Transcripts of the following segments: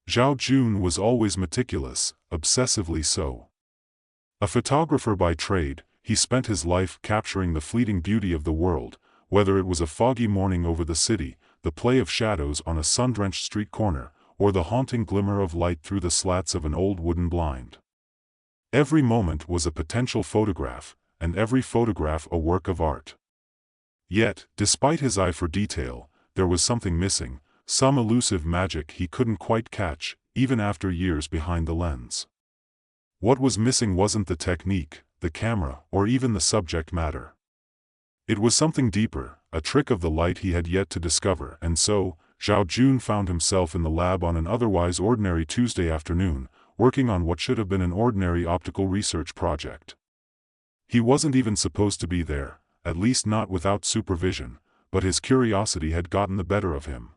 Zhao Jun was always meticulous, obsessively so. A photographer by trade, he spent his life capturing the fleeting beauty of the world, whether it was a foggy morning over the city, the play of shadows on a sun-drenched street corner, or the haunting glimmer of light through the slats of an old wooden blind. Every moment was a potential photograph, and every photograph a work of art. Yet, despite his eye for detail, there was something missing, some elusive magic he couldn't quite catch, even after years behind the lens. What was missing wasn't the technique, the camera, or even the subject matter. It was something deeper, a trick of the light he had yet to discover, and so, Zhao Jun found himself in the lab on an otherwise ordinary Tuesday afternoon, working on what should have been an ordinary optical research project. He wasn't even supposed to be there, at least not without supervision, but his curiosity had gotten the better of him.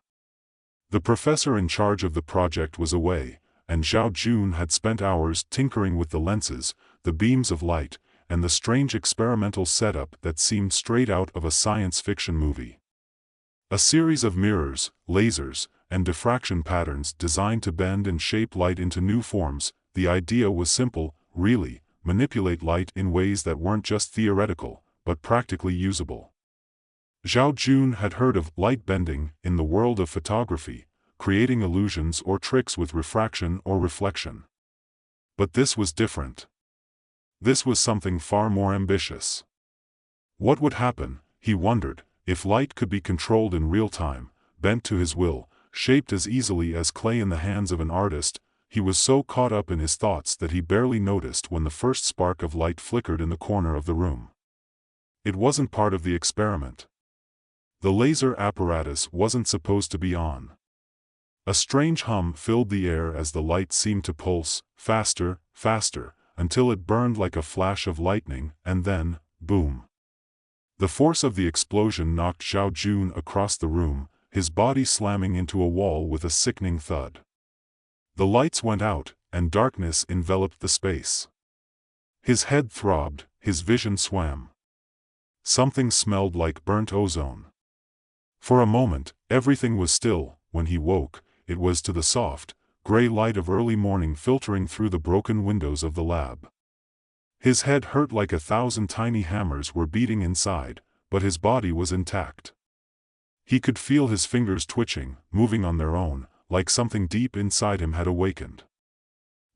The professor in charge of the project was away, and Zhao Jun had spent hours tinkering with the lenses, the beams of light, and the strange experimental setup that seemed straight out of a science fiction movie. A series of mirrors, lasers, and diffraction patterns designed to bend and shape light into new forms. The idea was simple, really: manipulate light in ways that weren't just theoretical, but practically usable. Zhao Jun had heard of light bending in the world of photography, creating illusions or tricks with refraction or reflection. But this was different. This was something far more ambitious. What would happen, he wondered, if light could be controlled in real time, bent to his will, shaped as easily as clay in the hands of an artist? He was so caught up in his thoughts that he barely noticed when the first spark of light flickered in the corner of the room. It wasn't part of the experiment. The laser apparatus wasn't supposed to be on. A strange hum filled the air as the light seemed to pulse, faster, faster, until it burned like a flash of lightning, and then, boom. The force of the explosion knocked Zhao Jun across the room, his body slamming into a wall with a sickening thud. The lights went out, and darkness enveloped the space. His head throbbed, his vision swam. Something smelled like burnt ozone. For a moment, everything was still. When he woke, it was to the soft, gray light of early morning filtering through the broken windows of the lab. His head hurt like 1,000 tiny hammers were beating inside, but his body was intact. He could feel his fingers twitching, moving on their own, like something deep inside him had awakened.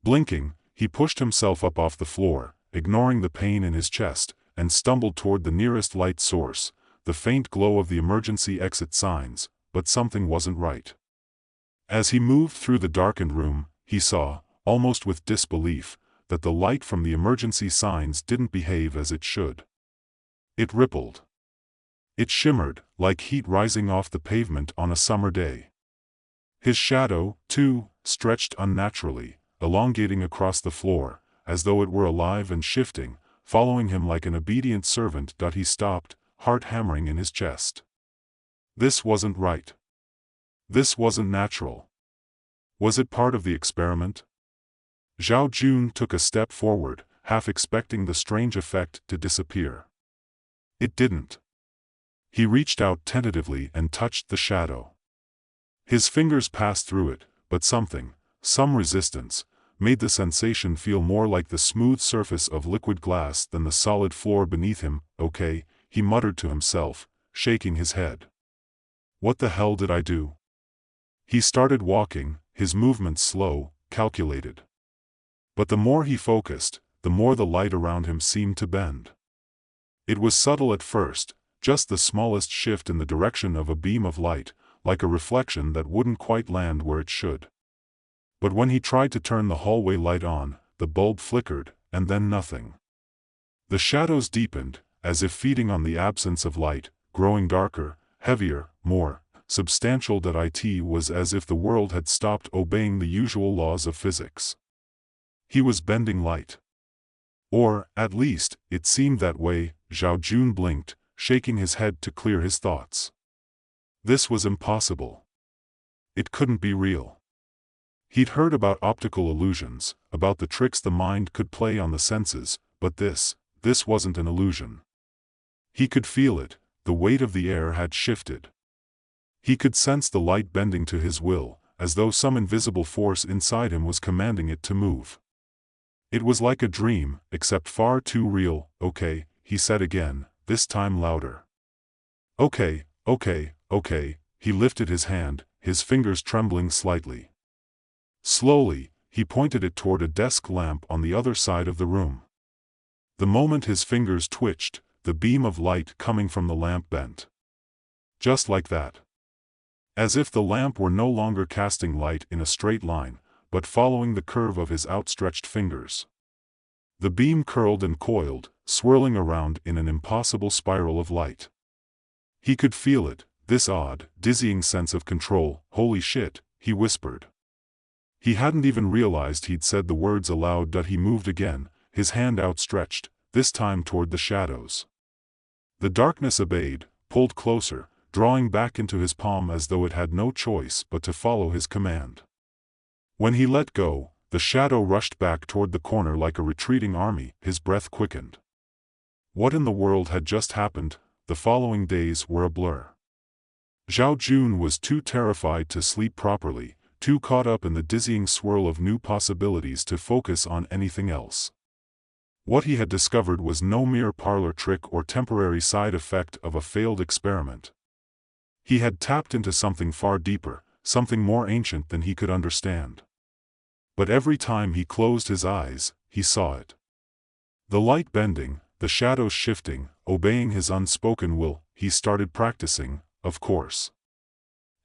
Blinking, he pushed himself up off the floor, ignoring the pain in his chest, and stumbled toward the nearest light source, the faint glow of the emergency exit signs, but something wasn't right. As he moved through the darkened room, he saw, almost with disbelief, that the light from the emergency signs didn't behave as it should. It rippled. It shimmered, like heat rising off the pavement on a summer day. His shadow, too, stretched unnaturally, elongating across the floor, as though it were alive and shifting, following him like an obedient servant. He stopped, heart hammering in his chest. This wasn't right. This wasn't natural. Was it part of the experiment? Zhao Jun took a step forward, half expecting the strange effect to disappear. It didn't. He reached out tentatively and touched the shadow. His fingers passed through it, but something, some resistance, made the sensation feel more like the smooth surface of liquid glass than the solid floor beneath him. Okay, he muttered to himself, shaking his head. What the hell did I do? He started walking, his movements slow, calculated. But the more he focused, the more the light around him seemed to bend. It was subtle at first, just the smallest shift in the direction of a beam of light, like a reflection that wouldn't quite land where it should. But when he tried to turn the hallway light on, the bulb flickered, and then nothing. The shadows deepened, as if feeding on the absence of light, growing darker, heavier, more substantial. It was as if the world had stopped obeying the usual laws of physics. He was bending light. Or, at least, it seemed that way. Zhao Jun blinked, shaking his head to clear his thoughts. This was impossible. It couldn't be real. He'd heard about optical illusions, about the tricks the mind could play on the senses, but this wasn't an illusion. He could feel it, the weight of the air had shifted. He could sense the light bending to his will, as though some invisible force inside him was commanding it to move. It was like a dream, except far too real. "Okay," he said again, this time louder. "Okay, okay, okay." He lifted his hand, his fingers trembling slightly. Slowly, he pointed it toward a desk lamp on the other side of the room. The moment his fingers twitched, the beam of light coming from the lamp bent. Just like that. As if the lamp were no longer casting light in a straight line, but following the curve of his outstretched fingers. The beam curled and coiled, swirling around in an impossible spiral of light. He could feel it, this odd, dizzying sense of control. "Holy shit," he whispered. He hadn't even realized he'd said the words aloud. He moved again, his hand outstretched, this time toward the shadows. The darkness obeyed, pulled closer, drawing back into his palm as though it had no choice but to follow his command. When he let go, the shadow rushed back toward the corner like a retreating army. His breath quickened. What in the world had just happened? The following days were a blur. Zhao Jun was too terrified to sleep properly, too caught up in the dizzying swirl of new possibilities to focus on anything else. What he had discovered was no mere parlor trick or temporary side effect of a failed experiment. He had tapped into something far deeper, something more ancient than he could understand. But every time he closed his eyes, he saw it. The light bending, the shadows shifting, obeying his unspoken will. He started practicing, of course.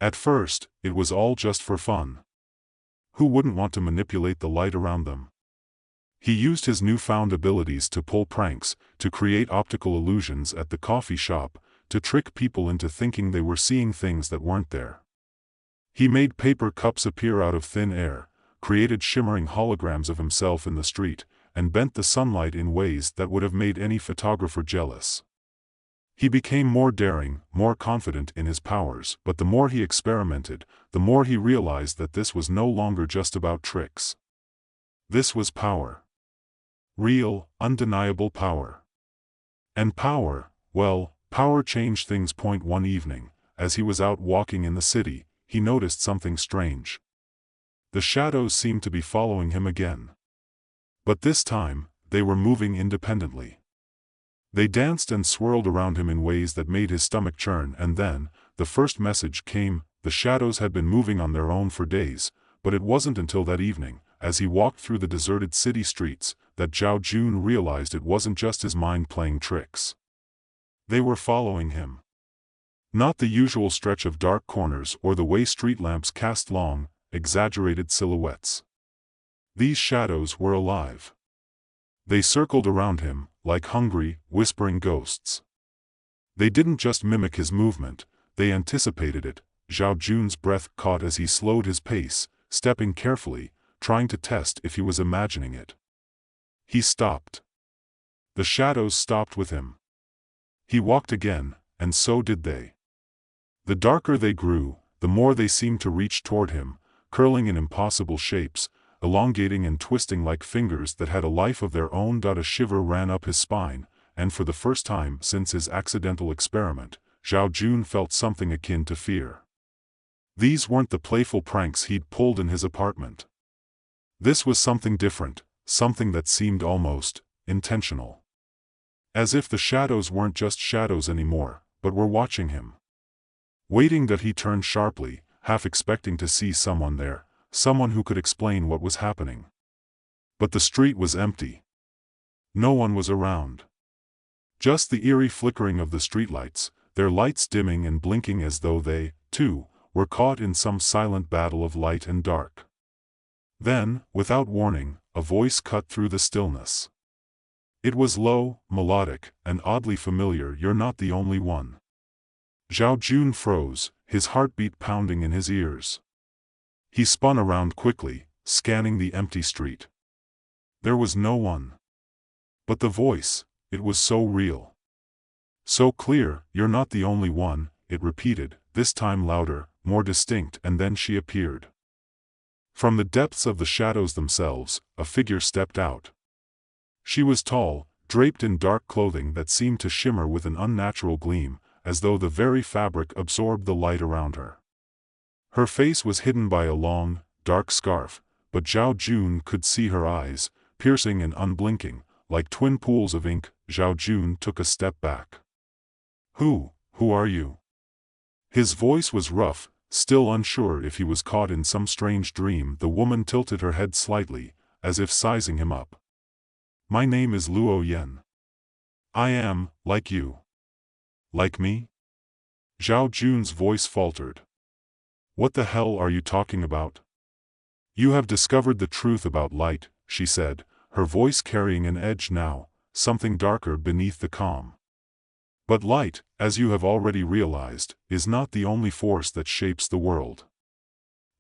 At first, it was all just for fun. Who wouldn't want to manipulate the light around them? He used his newfound abilities to pull pranks, to create optical illusions at the coffee shop, to trick people into thinking they were seeing things that weren't there. He made paper cups appear out of thin air, created shimmering holograms of himself in the street, and bent the sunlight in ways that would have made any photographer jealous. He became more daring, more confident in his powers, but the more he experimented, the more he realized that this was no longer just about tricks. This was power. Real, undeniable power. And power, well, power changed things. One evening, as he was out walking in the city, he noticed something strange. The shadows seemed to be following him again. But this time, they were moving independently. They danced and swirled around him in ways that made his stomach churn. And then, the first message came. The shadows had been moving on their own for days, but it wasn't until that evening, as he walked through the deserted city streets, that Zhao Jun realized it wasn't just his mind playing tricks. They were following him. Not the usual stretch of dark corners or the way street lamps cast long, exaggerated silhouettes. These shadows were alive. They circled around him, like hungry, whispering ghosts. They didn't just mimic his movement, they anticipated it. Zhao Jun's breath caught as he slowed his pace, stepping carefully, trying to test if he was imagining it. He stopped. The shadows stopped with him. He walked again, and so did they. The darker they grew, the more they seemed to reach toward him, curling in impossible shapes, elongating and twisting like fingers that had a life of their own. A shiver ran up his spine, and for the first time since his accidental experiment, Zhao Jun felt something akin to fear. These weren't the playful pranks he'd pulled in his apartment. This was something different, something that seemed almost intentional. As if the shadows weren't just shadows anymore, but were watching him. Waiting. He turned sharply, half expecting to see someone there, someone who could explain what was happening. But the street was empty. No one was around. Just the eerie flickering of the streetlights, their lights dimming and blinking as though they, too, were caught in some silent battle of light and dark. Then, without warning, a voice cut through the stillness. It was low, melodic, and oddly familiar. "You're not the only one." Zhao Jun froze, his heartbeat pounding in his ears. He spun around quickly, scanning the empty street. There was no one. But the voice, it was so real. So clear. "You're not the only one," it repeated, this time louder, more distinct. And then she appeared. From the depths of the shadows themselves, a figure stepped out. She was tall, draped in dark clothing that seemed to shimmer with an unnatural gleam, as though the very fabric absorbed the light around her. Her face was hidden by a long, dark scarf, but Zhao Jun could see her eyes, piercing and unblinking, like twin pools of ink. Zhao Jun took a step back. Who are you? His voice was rough, still unsure if he was caught in some strange dream. The woman tilted her head slightly, as if sizing him up. My name is Luo Yen. I am, like you. Like me? Zhao Jun's voice faltered. What the hell are you talking about? You have discovered the truth about light, she said, her voice carrying an edge now, something darker beneath the calm. But light, as you have already realized, is not the only force that shapes the world.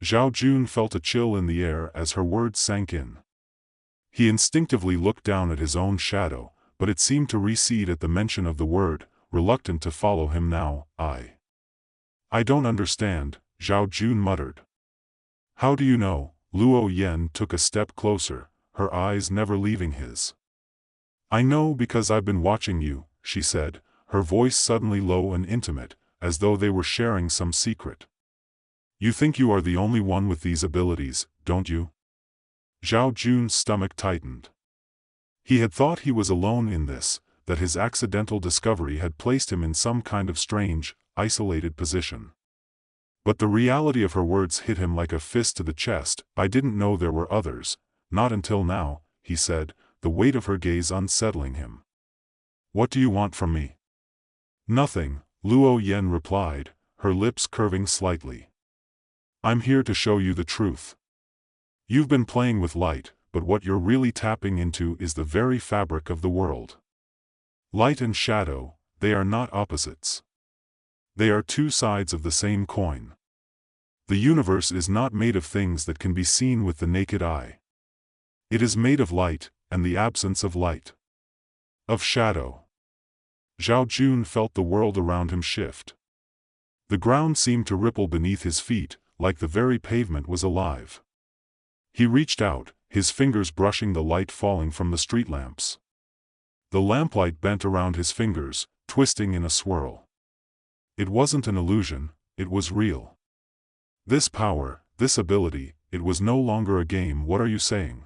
Zhao Jun felt a chill in the air as her words sank in. He instinctively looked down at his own shadow, but it seemed to recede at the mention of the word, reluctant to follow him now. I don't understand, Zhao Jun muttered. How do you know? Luo Yen took a step closer, her eyes never leaving his. I know because I've been watching you, she said, her voice suddenly low and intimate, as though they were sharing some secret. You think you are the only one with these abilities, don't you? Zhao Jun's stomach tightened. He had thought he was alone in this, that his accidental discovery had placed him in some kind of strange, isolated position. But the reality of her words hit him like a fist to the chest. I didn't know there were others, not until now, he said, the weight of her gaze unsettling him. What do you want from me? Nothing, Luo Yen replied, her lips curving slightly. I'm here to show you the truth. You've been playing with light, but what you're really tapping into is the very fabric of the world. Light and shadow, they are not opposites. They are two sides of the same coin. The universe is not made of things that can be seen with the naked eye. It is made of light, and the absence of light. Of shadow. Zhao Jun felt the world around him shift. The ground seemed to ripple beneath his feet, like the very pavement was alive. He reached out, his fingers brushing the light falling from the street lamps. The lamplight bent around his fingers, twisting in a swirl. It wasn't an illusion, it was real. This power, this ability, it was no longer a game. What are you saying?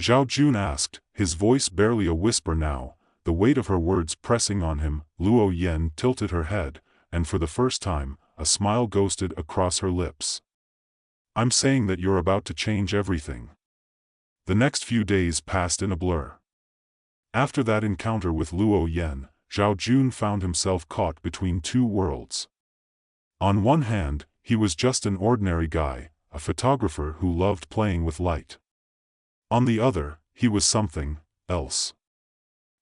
Zhao Jun asked, his voice barely a whisper now, the weight of her words pressing on him. Luo Yen tilted her head, and for the first time, a smile ghosted across her lips. I'm saying that you're about to change everything. The next few days passed in a blur. After that encounter with Luo Yen, Zhao Jun found himself caught between two worlds. On one hand, he was just an ordinary guy, a photographer who loved playing with light. On the other, he was something else.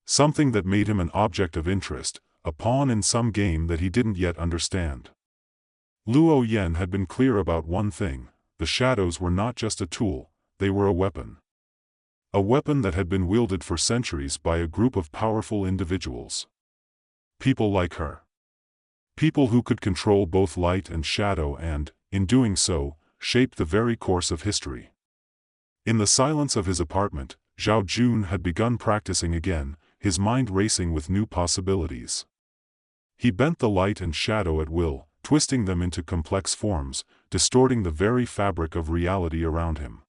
Something that made him an object of interest, a pawn in some game that he didn't yet understand. Luo Yen had been clear about one thing: the shadows were not just a tool, they were a weapon. A weapon that had been wielded for centuries by a group of powerful individuals. People like her. People who could control both light and shadow and, in doing so, shaped the very course of history. In the silence of his apartment, Zhao Jun had begun practicing again, his mind racing with new possibilities. He bent the light and shadow at will, twisting them into complex forms, distorting the very fabric of reality around him.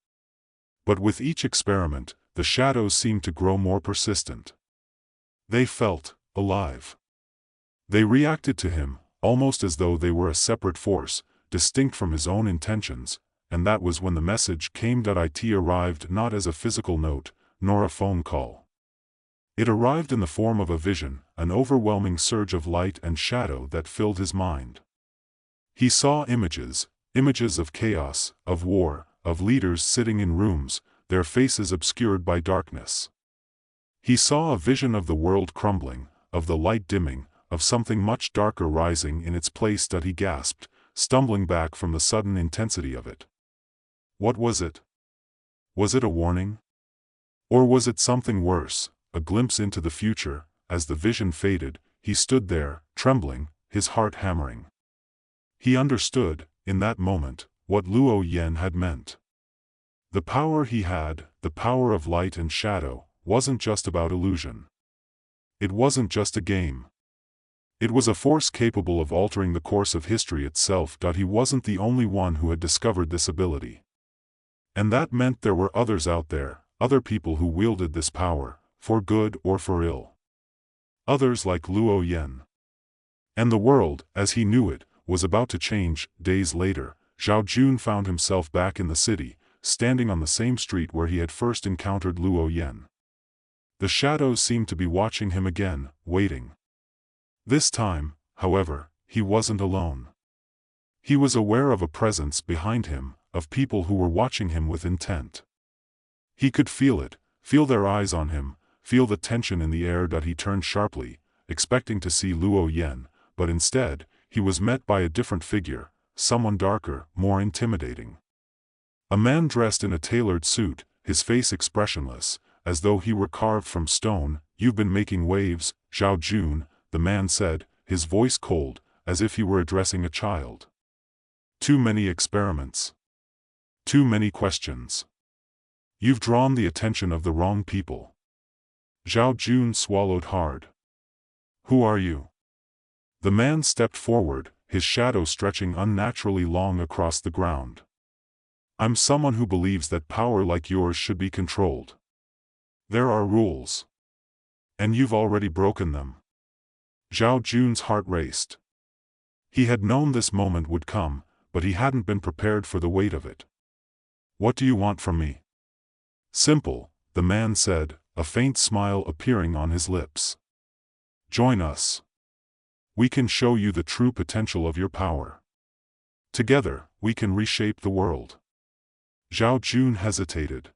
But with each experiment, the shadows seemed to grow more persistent. They felt alive. They reacted to him, almost as though they were a separate force, distinct from his own intentions, and that was when the message came. It arrived not as a physical note, nor a phone call. It arrived in the form of a vision, an overwhelming surge of light and shadow that filled his mind. He saw images of chaos, of war, of leaders sitting in rooms, their faces obscured by darkness. He saw a vision of the world crumbling, of the light dimming, of something much darker rising in its place. He gasped, stumbling back from the sudden intensity of it. What was it? Was it a warning? Or was it something worse, a glimpse into the future? As the vision faded, he stood there, trembling, his heart hammering. He understood, in that moment, what Luo Yen had meant. The power he had, the power of light and shadow, wasn't just about illusion. It wasn't just a game. It was a force capable of altering the course of history itself. He wasn't the only one who had discovered this ability. And that meant there were others out there, other people who wielded this power, for good or for ill. Others like Luo Yen. And the world, as he knew it, was about to change. Days later, Zhao Jun found himself back in the city, standing on the same street where he had first encountered Luo Yen. The shadows seemed to be watching him again, waiting. This time, however, he wasn't alone. He was aware of a presence behind him, of people who were watching him with intent. He could feel it, feel their eyes on him, feel the tension in the air. He turned sharply, expecting to see Luo Yen, but instead, he was met by a different figure, someone darker, more intimidating. A man dressed in a tailored suit, his face expressionless, as though he were carved from stone. "You've been making waves, Zhao Jun," the man said, his voice cold, as if he were addressing a child. "Too many experiments. Too many questions. You've drawn the attention of the wrong people." Zhao Jun swallowed hard. "Who are you?" The man stepped forward, his shadow stretching unnaturally long across the ground. "I'm someone who believes that power like yours should be controlled. There are rules. And you've already broken them." Zhao Jun's heart raced. He had known this moment would come, but he hadn't been prepared for the weight of it. "What do you want from me?" "Simple," the man said, a faint smile appearing on his lips. "Join us. We can show you the true potential of your power. Together, we can reshape the world." Zhao Jun hesitated.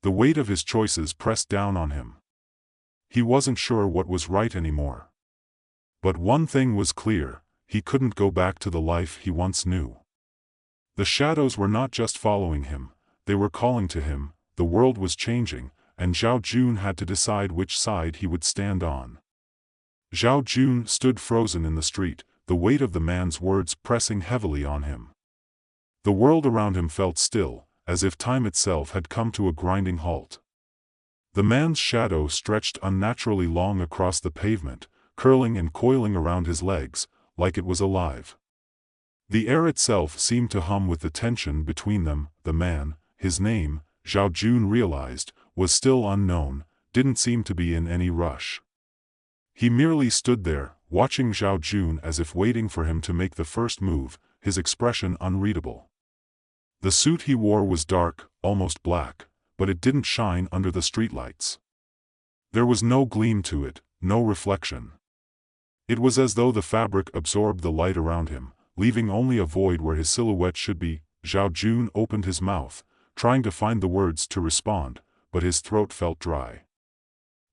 The weight of his choices pressed down on him. He wasn't sure what was right anymore. But one thing was clear, he couldn't go back to the life he once knew. The shadows were not just following him, they were calling to him. The world was changing, and Zhao Jun had to decide which side he would stand on. Zhao Jun stood frozen in the street, the weight of the man's words pressing heavily on him. The world around him felt still, as if time itself had come to a grinding halt. The man's shadow stretched unnaturally long across the pavement, curling and coiling around his legs, like it was alive. The air itself seemed to hum with the tension between them. The man, his name, Zhao Jun realized, was still unknown, didn't seem to be in any rush. He merely stood there, watching Zhao Jun as if waiting for him to make the first move, his expression unreadable. The suit he wore was dark, almost black, but it didn't shine under the streetlights. There was no gleam to it, no reflection. It was as though the fabric absorbed the light around him, leaving only a void where his silhouette should be. Zhao Jun opened his mouth, trying to find the words to respond, but his throat felt dry.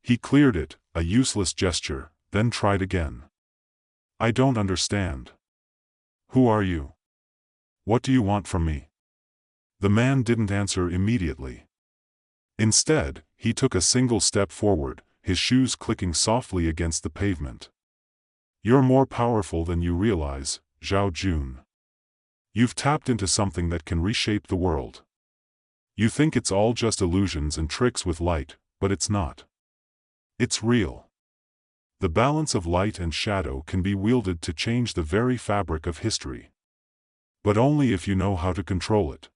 He cleared it, a useless gesture, then tried again. "I don't understand. Who are you? What do you want from me?" The man didn't answer immediately. Instead, he took a single step forward, his shoes clicking softly against the pavement. "You're more powerful than you realize, Zhao Jun. You've tapped into something that can reshape the world. You think it's all just illusions and tricks with light, but it's not. It's real. The balance of light and shadow can be wielded to change the very fabric of history. But only if you know how to control it."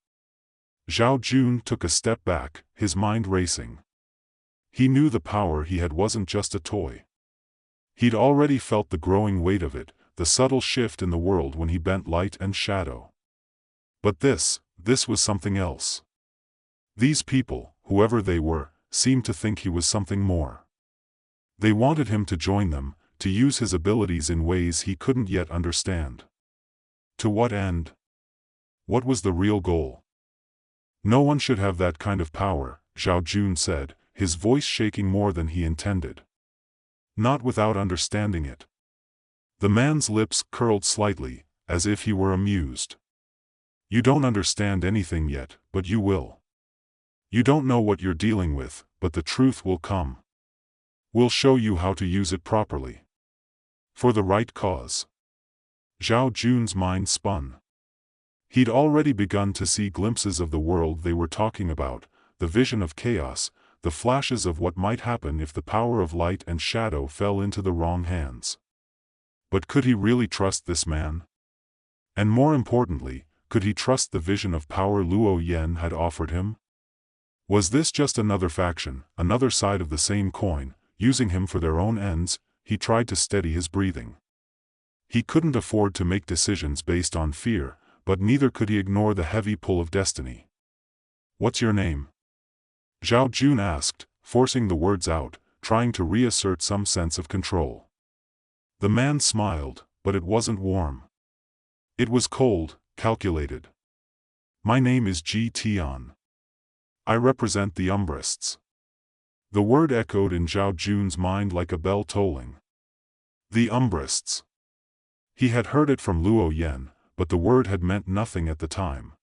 Zhao Jun took a step back, his mind racing. He knew the power he had wasn't just a toy. He'd already felt the growing weight of it, the subtle shift in the world when he bent light and shadow. But this was something else. These people, whoever they were, seemed to think he was something more. They wanted him to join them, to use his abilities in ways he couldn't yet understand. To what end? What was the real goal? "No one should have that kind of power," Zhao Jun said, his voice shaking more than he intended. "Not without understanding it." The man's lips curled slightly, as if he were amused. "You don't understand anything yet, but you will. You don't know what you're dealing with, but the truth will come. We'll show you how to use it properly. For the right cause." Zhao Jun's mind spun. He'd already begun to see glimpses of the world they were talking about, the vision of chaos, the flashes of what might happen if the power of light and shadow fell into the wrong hands. But could he really trust this man? And more importantly, could he trust the vision of power Luo Yen had offered him? Was this just another faction, another side of the same coin, using him for their own ends? He tried to steady his breathing. He couldn't afford to make decisions based on fear, but neither could he ignore the heavy pull of destiny. "What's your name?" Zhao Jun asked, forcing the words out, trying to reassert some sense of control. The man smiled, but it wasn't warm. It was cold, calculated. "My name is Ji Tian. I represent the Umbrists." The word echoed in Zhao Jun's mind like a bell tolling. The Umbrists. He had heard it from Luo Yen, but the word had meant nothing at the time.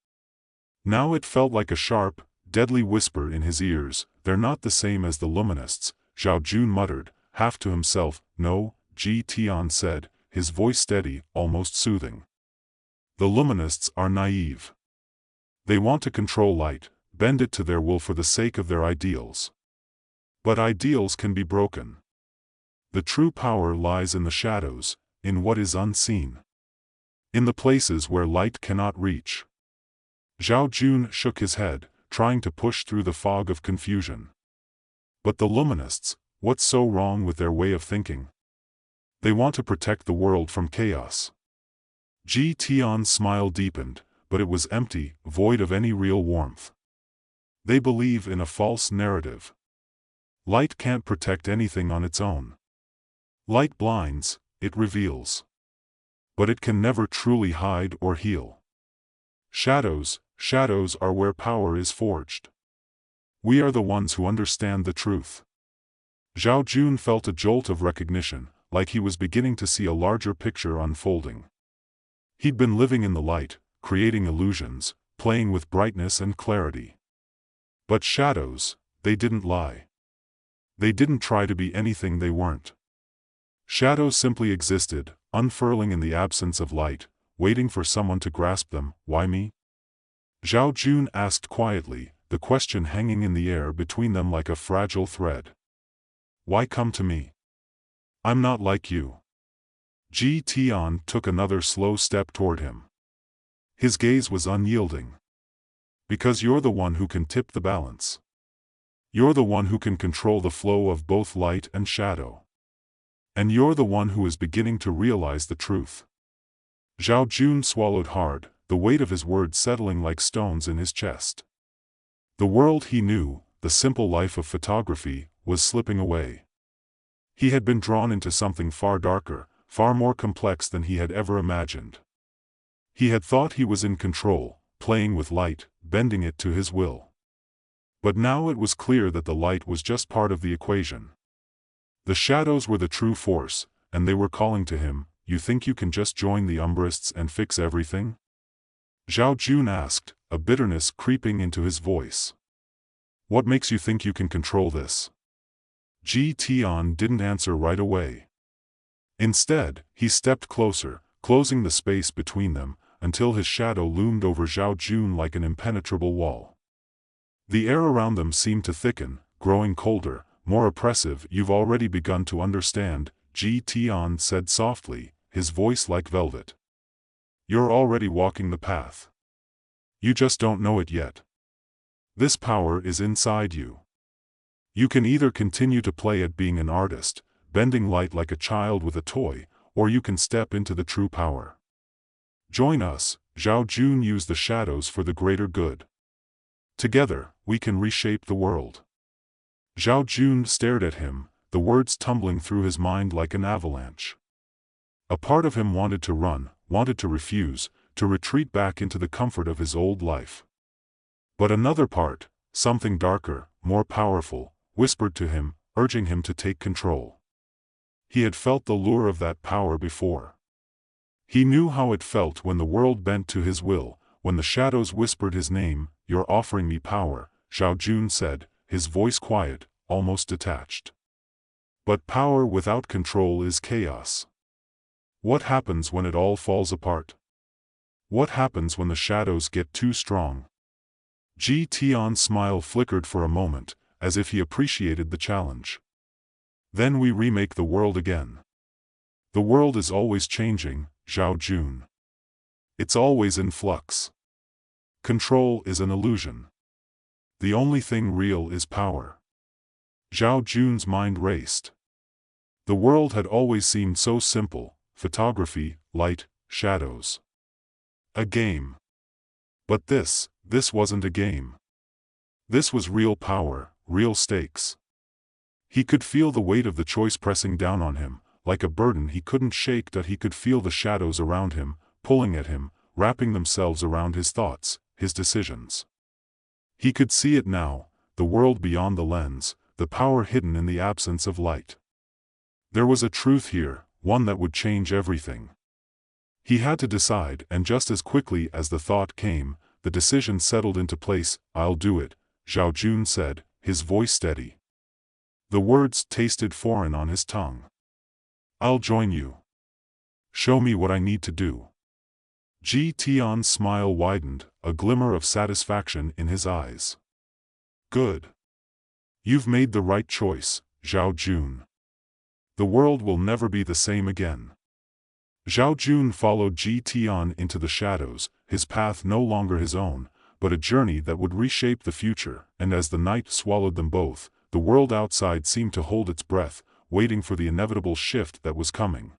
Now it felt like a sharp, deadly whisper in his ears. "They're not the same as the Luminists," Zhao Jun muttered, half to himself. "No," Ji Tian said, his voice steady, almost soothing. "The Luminists are naive. They want to control light, bend it to their will for the sake of their ideals. But ideals can be broken. The true power lies in the shadows, in what is unseen. In the places where light cannot reach." Zhao Jun shook his head, trying to push through the fog of confusion. "But the Luminists, what's so wrong with their way of thinking? They want to protect the world from chaos." Ji Tian's smile deepened, but it was empty, void of any real warmth. "They believe in a false narrative. Light can't protect anything on its own. Light blinds, it reveals. But it can never truly hide or heal. Shadows are where power is forged. We are the ones who understand the truth." Zhao Jun felt a jolt of recognition, like he was beginning to see a larger picture unfolding. He'd been living in the light, creating illusions, playing with brightness and clarity. But shadows, they didn't lie. They didn't try to be anything they weren't. Shadows simply existed, unfurling in the absence of light, waiting for someone to grasp them. "Why me?" Zhao Jun asked quietly, the question hanging in the air between them like a fragile thread. "Why come to me? I'm not like you." Ji Tian took another slow step toward him. His gaze was unyielding. "Because you're the one who can tip the balance. You're the one who can control the flow of both light and shadow. And you're the one who is beginning to realize the truth." Zhao Jun swallowed hard, the weight of his words settling like stones in his chest. The world he knew, the simple life of photography, was slipping away. He had been drawn into something far darker, far more complex than he had ever imagined. He had thought he was in control, playing with light, bending it to his will. But now it was clear that the light was just part of the equation. The shadows were the true force, and they were calling to him. "You think you can just join the Umbrists and fix everything?" Zhao Jun asked, a bitterness creeping into his voice. "What makes you think you can control this?" Ji Tian didn't answer right away. Instead, he stepped closer, closing the space between them, until his shadow loomed over Zhao Jun like an impenetrable wall. The air around them seemed to thicken, growing colder, more oppressive. "You've already begun to understand," Ji Tian said softly, his voice like velvet. "You're already walking the path. You just don't know it yet. This power is inside you. You can either continue to play at being an artist, bending light like a child with a toy, or you can step into the true power. Join us." Zhao Jun used the shadows for the greater good. "Together, we can reshape the world." Zhao Jun stared at him, the words tumbling through his mind like an avalanche. A part of him wanted to run, wanted to refuse, to retreat back into the comfort of his old life. But another part, something darker, more powerful, whispered to him, urging him to take control. He had felt the lure of that power before. He knew how it felt when the world bent to his will, when the shadows whispered his name. "You're offering me power," Zhao Jun said, his voice quiet, almost detached. "But power without control is chaos. What happens when it all falls apart? What happens when the shadows get too strong?" Ji Tian's smile flickered for a moment, as if he appreciated the challenge. "Then we remake the world again. The world is always changing, Zhao Jun. It's always in flux. Control is an illusion. The only thing real is power. Zhao Jun's mind raced. The world had always seemed so simple: photography, light, shadows. A game. But this wasn't a game. This was real power, real stakes. He could feel the weight of the choice pressing down on him, like a burden he couldn't shake. That he could feel the shadows around him, pulling at him, wrapping themselves around his thoughts, his decisions. He could see it now, the world beyond the lens, the power hidden in the absence of light. There was a truth here, one that would change everything. He had to decide, and just as quickly as the thought came, the decision settled into place. "I'll do it," Zhao Jun said, his voice steady. The words tasted foreign on his tongue. "I'll join you. Show me what I need to do." Ji Tian's smile widened, a glimmer of satisfaction in his eyes. "Good. You've made the right choice, Zhao Jun. The world will never be the same again." Zhao Jun followed Ji Tian into the shadows, his path no longer his own, but a journey that would reshape the future. And as the night swallowed them both, the world outside seemed to hold its breath, waiting for the inevitable shift that was coming.